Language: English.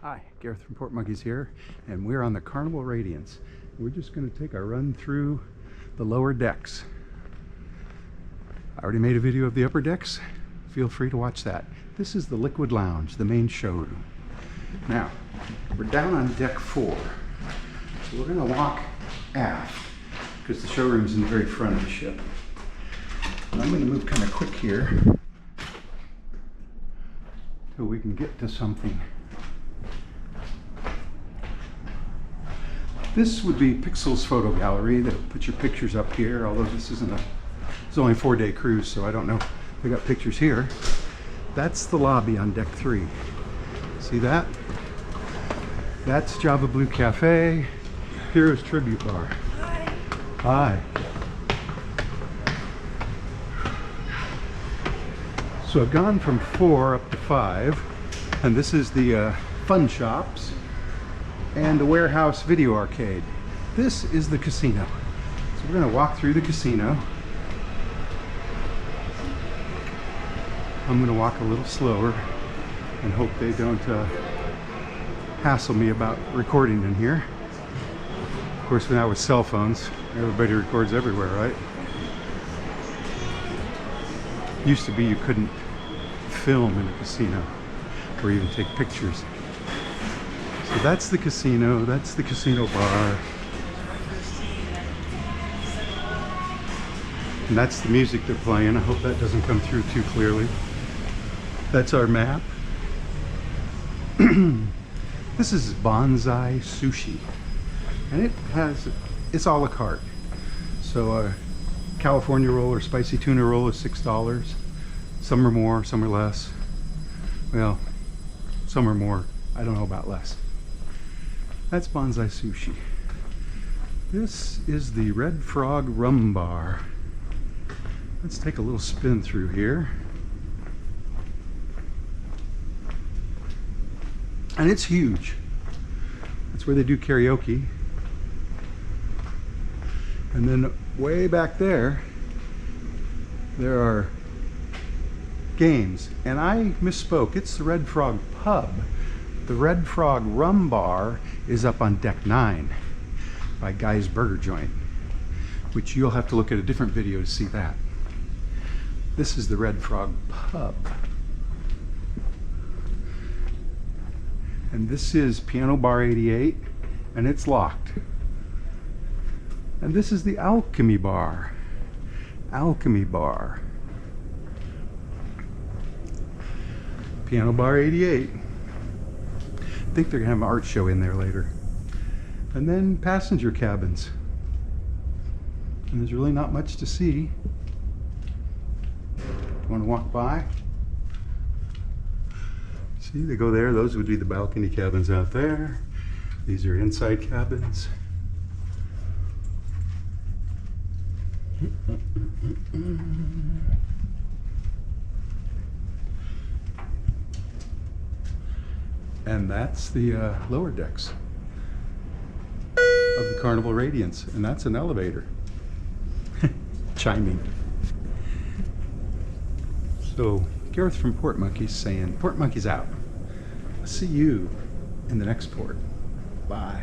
Hi, Gareth from Port Monkeys here, and we're on the Carnival Radiance. We're just going to take a run through the lower decks. I already made a video of the upper decks. Feel free to watch that. This is the Liquid Lounge, the main showroom. Now, we're down on deck 4. So we're going to walk aft because the showroom's in the very front of the ship. And I'm going to move kind of quick here so we can get to something. This would be Pixel's photo gallery. They'll put your pictures up here, although this isn't it's only a 4-day cruise, so I don't know if they got pictures here. That's the lobby on deck 3. See that? That's Java Blue Cafe. Heroes Tribute Bar. Hi. So I've gone from 4 up to 5, and this is the fun shops and the warehouse video arcade. This is the casino. So we're going to walk through the casino. I'm going to walk a little slower and hope they don't hassle me about recording in here. Of course, now with cell phones, everybody records everywhere, right? Used to be you couldn't film in a casino or even take pictures. So that's the casino bar. And that's the music they're playing. I hope that doesn't come through too clearly. That's our map. This is Bonsai Sushi. And it's a la carte. So a California roll or spicy tuna roll is $6. Some are more, some are less. Well, some are more. I don't know about less. That's Bonsai Sushi. This is the Red Frog Rum Bar. Let's take a little spin through here. And it's huge. That's where they do karaoke. And then way back there, there are games. And I misspoke. It's the Red Frog Pub. The Red Frog Rum Bar is up on deck 9 by Guy's Burger Joint, which you'll have to look at a different video to see that. This is the Red Frog Pub. And this is Piano Bar 88, and it's locked. And this is the Alchemy Bar. Alchemy Bar. Piano Bar 88. I think they're gonna have an art show in there later. And then passenger cabins. And there's really not much to see. You want to walk by? See, they go there. Those would be the balcony cabins out there. These are inside cabins. And that's the lower decks of the Carnival Radiance. And that's an elevator. Chiming. So, Gareth from Port Monkeys saying, Port Monkeys out. See you in the next port. Bye.